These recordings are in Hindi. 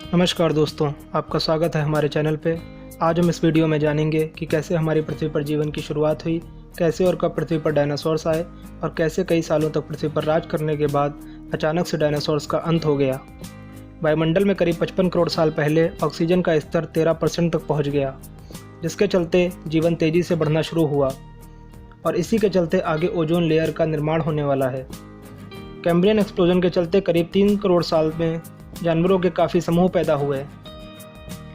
नमस्कार दोस्तों, आपका स्वागत है हमारे चैनल पे। आज हम इस वीडियो में जानेंगे कि कैसे हमारी पृथ्वी पर जीवन की शुरुआत हुई, कैसे और कब पृथ्वी पर डायनासोर्स आए और कैसे कई सालों तक पृथ्वी पर राज करने के बाद अचानक से डायनासोर्स का अंत हो गया। वायुमंडल में करीब 55 करोड़ साल पहले ऑक्सीजन का स्तर 13% तक पहुँच गया, जिसके चलते जीवन तेज़ी से बढ़ना शुरू हुआ और इसी के चलते आगे ओजोन लेयर का निर्माण होने वाला है। कैम्ब्रियन एक्सप्लोजन के चलते करीब 3 करोड़ साल में जानवरों के काफ़ी समूह पैदा हुए।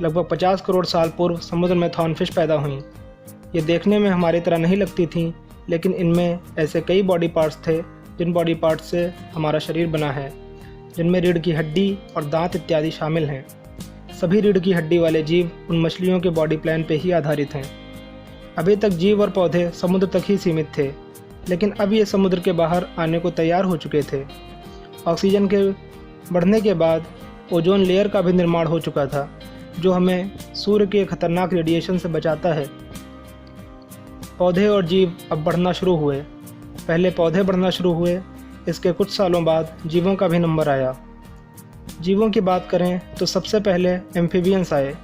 लगभग 50 करोड़ साल पूर्व समुद्र में थॉर्नफिश पैदा हुईं। ये देखने में हमारी तरह नहीं लगती थीं, लेकिन इनमें ऐसे कई बॉडी पार्ट्स थे जिन बॉडी पार्ट्स से हमारा शरीर बना है, जिनमें रीढ़ की हड्डी और दांत इत्यादि शामिल हैं। सभी रीढ़ की हड्डी वाले जीव उन मछलियों के बॉडी प्लान पर ही आधारित हैं। अभी तक जीव और पौधे समुद्र तक ही सीमित थे, लेकिन अब ये समुद्र के बाहर आने को तैयार हो चुके थे। ऑक्सीजन के बढ़ने के बाद ओजोन लेयर का भी निर्माण हो चुका था, जो हमें सूर्य के खतरनाक रेडिएशन से बचाता है। पौधे और जीव अब बढ़ना शुरू हुए। पहले पौधे बढ़ना शुरू हुए, इसके कुछ सालों बाद जीवों का भी नंबर आया। जीवों की बात करें तो सबसे पहले एम्फीबियंस आए,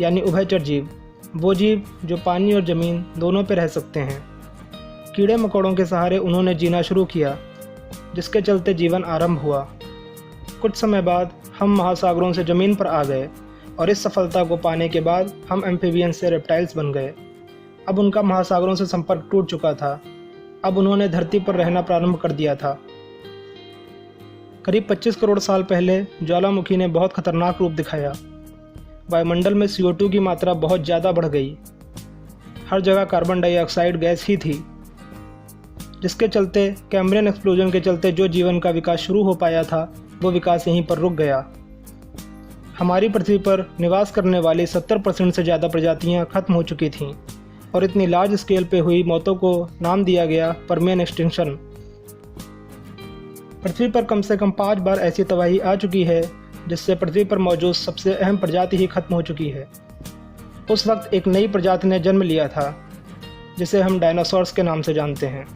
यानी उभयचर जीव, वो जीव जो पानी और ज़मीन दोनों पर रह सकते हैं। कीड़े मकोड़ों के सहारे उन्होंने जीना शुरू किया, जिसके चलते जीवन आरंभ हुआ। कुछ समय बाद हम महासागरों से ज़मीन पर आ गए और इस सफलता को पाने के बाद हम एम्फीबियंस से रेप्टाइल्स बन गए। अब उनका महासागरों से संपर्क टूट चुका था। अब उन्होंने धरती पर रहना प्रारंभ कर दिया था। करीब 25 करोड़ साल पहले ज्वालामुखी ने बहुत खतरनाक रूप दिखाया। वायुमंडल में CO2 की मात्रा बहुत ज़्यादा बढ़ गई। हर जगह कार्बन डाइऑक्साइड गैस ही थी, जिसके चलते कैम्ब्रियन एक्सप्लोजन के चलते जो जीवन का विकास शुरू हो पाया था, वो विकास यहीं पर रुक गया। हमारी पृथ्वी पर निवास करने वाली 70% से ज़्यादा प्रजातियां खत्म हो चुकी थीं और इतनी लार्ज स्केल पे हुई मौतों को नाम दिया गया परमियन एक्सटिंक्शन। पृथ्वी पर कम से कम 5 बार ऐसी तबाही आ चुकी है, जिससे पृथ्वी पर मौजूद सबसे अहम प्रजाति ही खत्म हो चुकी है। उस वक्त एक नई प्रजाति ने जन्म लिया था, जिसे हम डायनासोर्स के नाम से जानते हैं,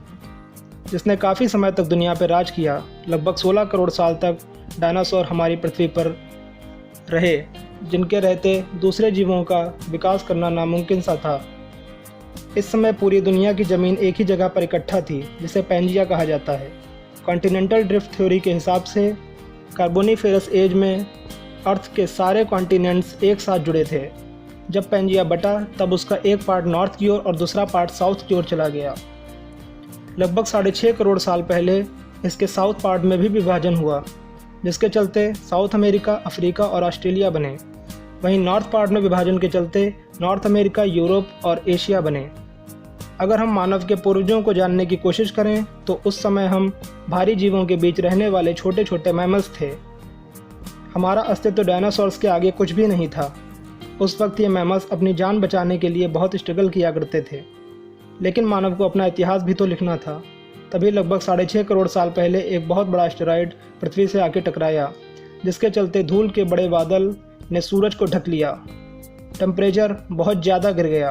जिसने काफ़ी समय तक दुनिया पर राज किया। लगभग 16 करोड़ साल तक डायनासोर हमारी पृथ्वी पर रहे, जिनके रहते दूसरे जीवों का विकास करना नामुमकिन सा था। इस समय पूरी दुनिया की ज़मीन एक ही जगह पर इकट्ठा थी, जिसे पैंजिया कहा जाता है। कॉन्टिनेंटल ड्रिफ्ट थ्योरी के हिसाब से कार्बोनीफेरस एज में अर्थ के सारे कॉन्टिनेंट्स एक साथ जुड़े थे। जब पैंजिया बटा, तब उसका एक पार्ट नॉर्थ की ओर और दूसरा पार्ट साउथ की ओर चला गया। लगभग 6.5 करोड़ साल पहले इसके साउथ पार्ट में भी विभाजन हुआ, जिसके चलते साउथ अमेरिका, अफ्रीका और ऑस्ट्रेलिया बने। वहीं नॉर्थ पार्ट में विभाजन के चलते नॉर्थ अमेरिका, यूरोप और एशिया बने। अगर हम मानव के पूर्वजों को जानने की कोशिश करें तो उस समय हम भारी जीवों के बीच रहने वाले छोटे छोटे मैमल्स थे। हमारा अस्तित्व डायनासोर्स के आगे कुछ भी नहीं था। उस वक्त ये मैमल्स अपनी जान बचाने के लिए बहुत स्ट्रगल किया करते थे, लेकिन मानव को अपना इतिहास भी तो लिखना था। तभी लगभग 6.5 करोड़ साल पहले एक बहुत बड़ा एस्टेरॉयड पृथ्वी से आके टकराया, जिसके चलते धूल के बड़े बादल ने सूरज को ढक लिया। टेम्परेचर बहुत ज़्यादा गिर गया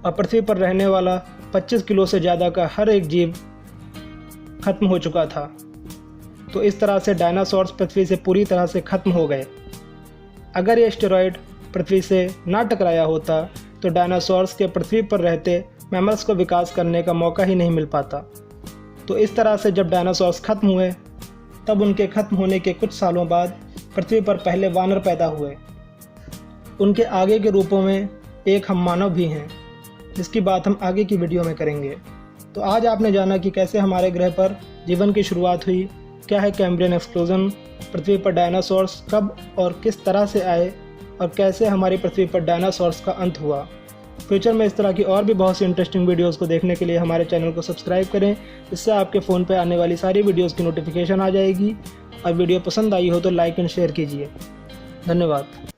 और पृथ्वी पर रहने वाला 25 किलो से ज़्यादा का हर एक जीव खत्म हो चुका था। तो इस तरह से डायनासोर्स पृथ्वी से पूरी तरह से खत्म हो गए। अगर ये एस्टेरॉयड पृथ्वी से ना टकराया होता तो डायनासोर्स के पृथ्वी पर रहते मैमल्स को विकास करने का मौका ही नहीं मिल पाता। तो इस तरह से जब डायनासोर्स खत्म हुए, तब उनके खत्म होने के कुछ सालों बाद पृथ्वी पर पहले वानर पैदा हुए। उनके आगे के रूपों में एक हम मानव भी हैं, जिसकी बात हम आगे की वीडियो में करेंगे। तो आज आपने जाना कि कैसे हमारे ग्रह पर जीवन की शुरुआत हुई, क्या है कैम्ब्रियन एक्सप्लोजन, पृथ्वी पर डायनासोर्स कब और किस तरह से आए और कैसे हमारी पृथ्वी पर डायनासोर्स का अंत हुआ। फ्यूचर में इस तरह की और भी बहुत सी इंटरेस्टिंग वीडियोस को देखने के लिए हमारे चैनल को सब्सक्राइब करें, इससे आपके फ़ोन पे आने वाली सारी वीडियोस की नोटिफिकेशन आ जाएगी। और वीडियो पसंद आई हो तो लाइक एंड शेयर कीजिए। धन्यवाद।